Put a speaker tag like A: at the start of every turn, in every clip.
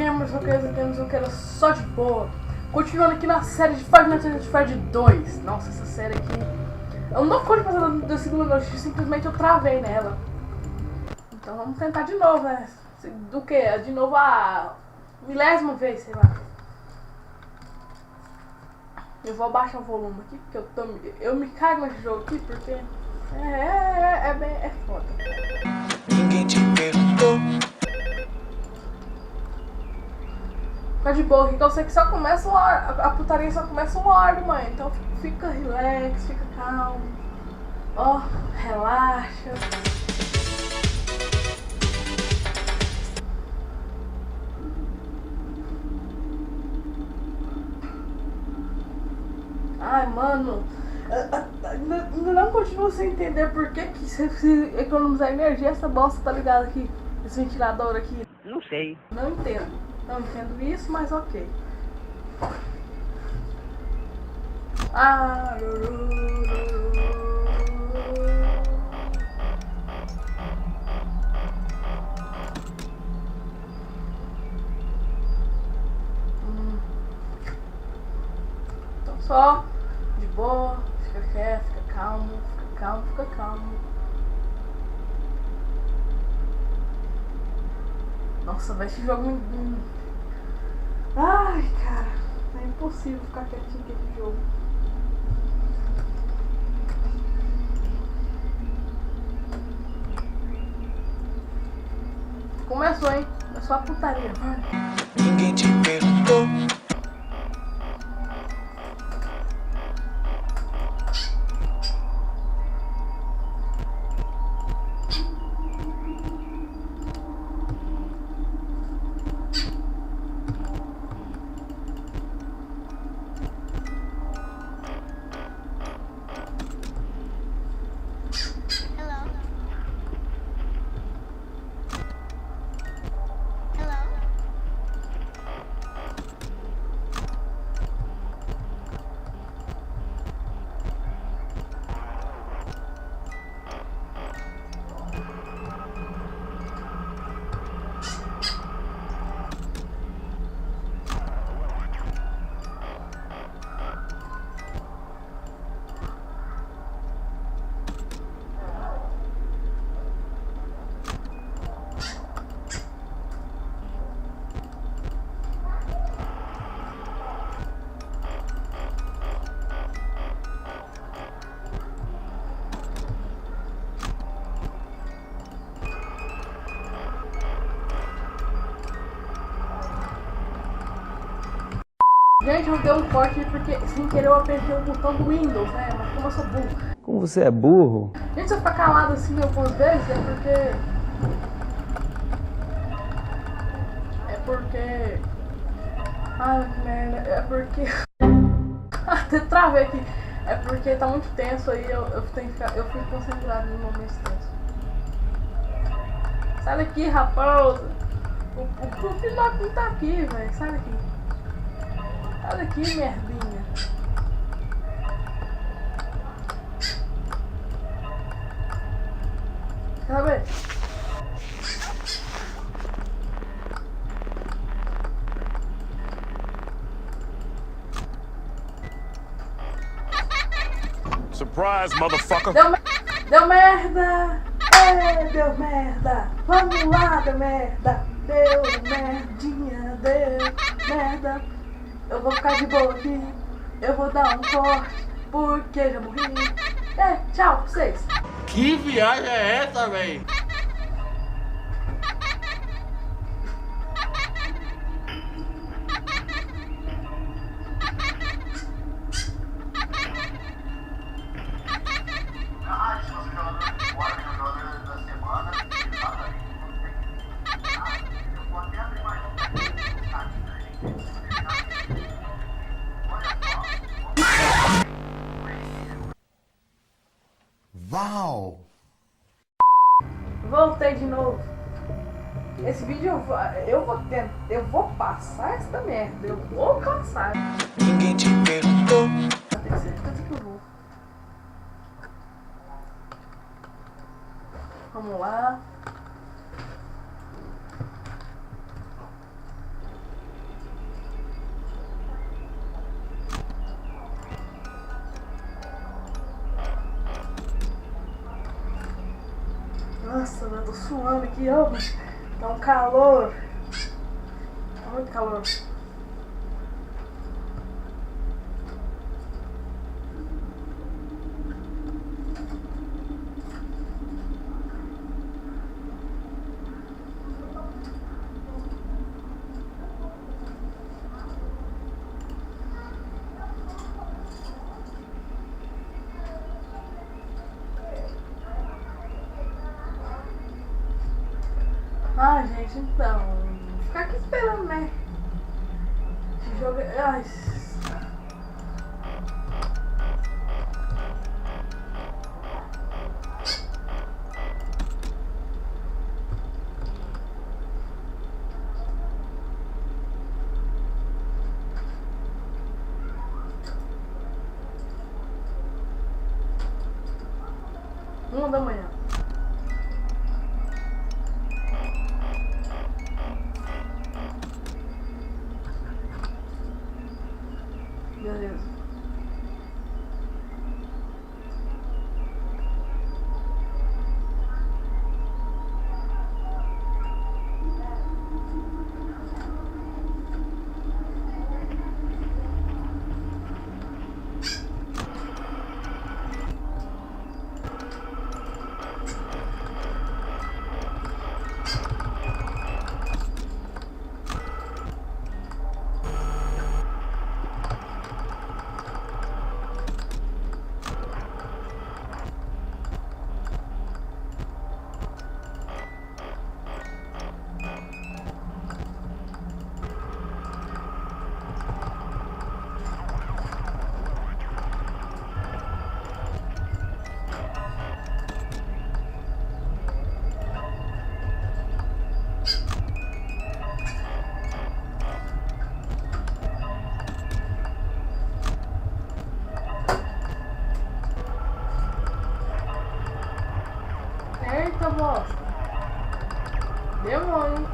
A: gamers, não quero só de boa. Continuando aqui na série de Five Nights at Freddy's 2. Nossa, essa série aqui... Eu não ficou de passar da segunda noite, simplesmente eu travei nela. Então vamos tentar de novo, né? Do que? De novo a milésima vez, sei lá. Eu vou abaixar o volume aqui, porque eu me cago nesse jogo aqui, porque... É foda.
B: Ninguém te perguntou.
A: Fica de boa aqui, que eu sei que só começa uma hora, a putaria só começa uma hora de manhã, então fica relax, fica calmo, ó, relaxa. Ai, mano, ainda não continuo sem entender por que se economizar energia essa bosta, tá ligado aqui, esse ventilador aqui.
C: Não sei.
A: Não entendo. Não entendo isso, mas ok. Então só, de boa, fica quieto, fica calmo, fica calmo, fica calmo. Nossa, vai esse jogo me... Ai, cara, é impossível ficar quietinho com esse jogo. Começou, hein? Começou a putaria.
B: Ninguém te perguntou.
A: Gente, eu dei um corte porque sem querer eu apertei o botão do Windows, né? Mas como eu sou burro.
D: Como você é burro?
A: Gente, se eu ficar calado assim algumas vezes é porque... Ai, que merda. É porque... Até travei aqui. É porque tá muito tenso aí, eu fico concentrado no momento tenso. Sai daqui, raposa. O filho da puta tá aqui, velho. Sai daqui. Sai daqui, merdinha. Quer saber?
E: Surprise, motherfucker!
A: Deu merda! Deu merda! Vamos lá, deu merda! Deu merdinha, deu merda! Eu vou ficar de boa aqui, eu vou dar um corte, porque já morri. Tchau pra vocês!
E: Que viagem é essa, véi?
B: Uau!
A: Voltei de novo. Esse vídeo eu vou passar essa merda. Eu vou passar.
B: Ninguém te perguntou.
A: Tanto que eu vou. Vamos lá. Nossa, eu tô suando aqui, ó. Tá um calor. Tá muito calor. Ah, gente, então. Ficar aqui esperando, né? Esse jogo. Ai. Uma da manhã. Beleza. Eita bosta. Demônio.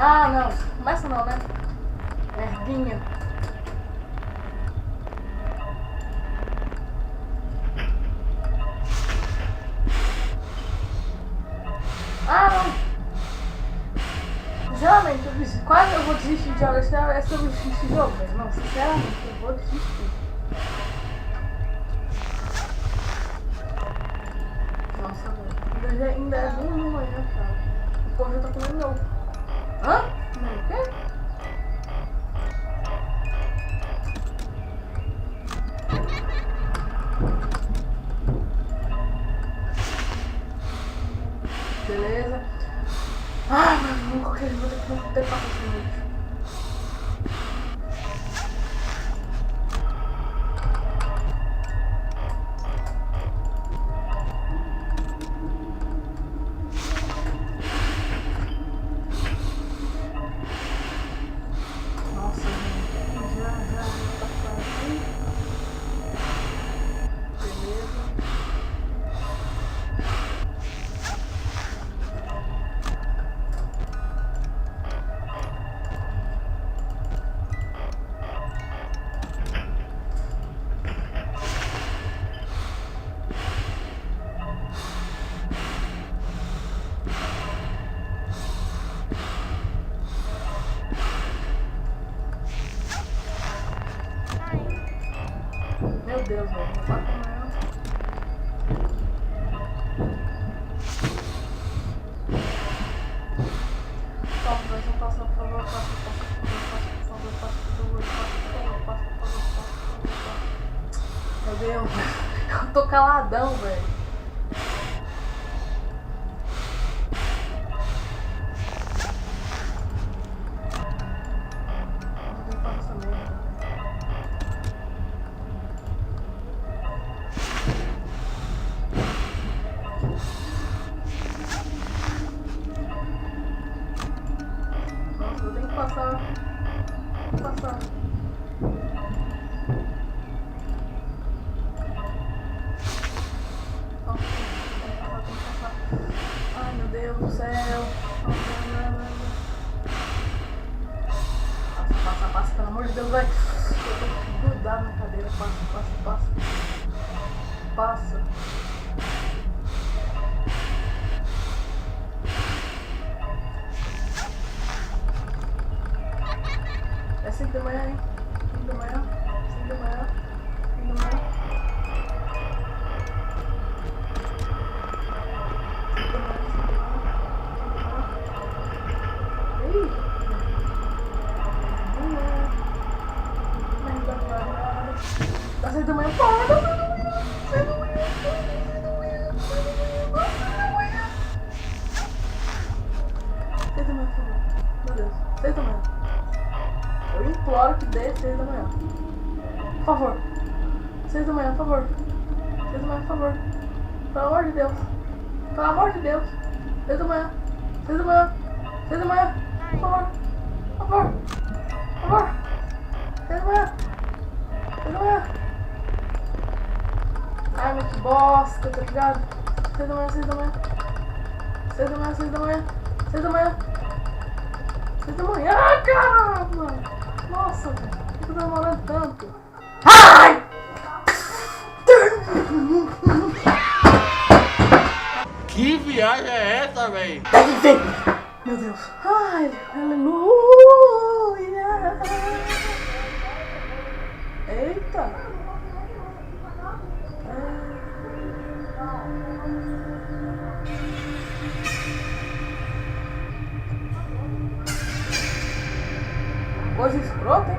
A: Ah, não. Começa não, né? Merdinha. Ah, não. Geralmente, quase eu vou desistir de jogar esse jogo, velho. Não, sinceramente, eu vou desistir. Nossa, velho. Ainda é 1 da manhã, cara. O povo já tá comendo meu. Hã? O quê? Beleza. Ah, mano, qualquer jeito vou ter que passar esse noite. Meu Deus, velho. Não tá comendo. Passa, por favor, Meu Deus, eu tô caladão, velho. Deus do céu. Passa, pelo amor de Deus, vai. Eu tô grudado na cadeira. Passa. É 5 da manhã, hein? 5 da manhã. Dá 6 da manhã, para! 6 da manhã! Por favor. Meu Deus, 6 da manhã. Eu imploro que dê 6 da manhã. Por favor. 6 da manhã, por favor. 6 da manhã, por favor. Pelo amor de Deus. 6 da manhã. 6 da manhã. Por favor. 6 da manhã. Ai, mas que bosta, tá ligado? 6 da manhã. 6 da manhã, caramba! Nossa, velho, por que tá demorando tanto? Ai!
E: Que viagem é essa, véi?
A: Meu Deus. Ai, aleluia! Eita! Coisa escrota, hein?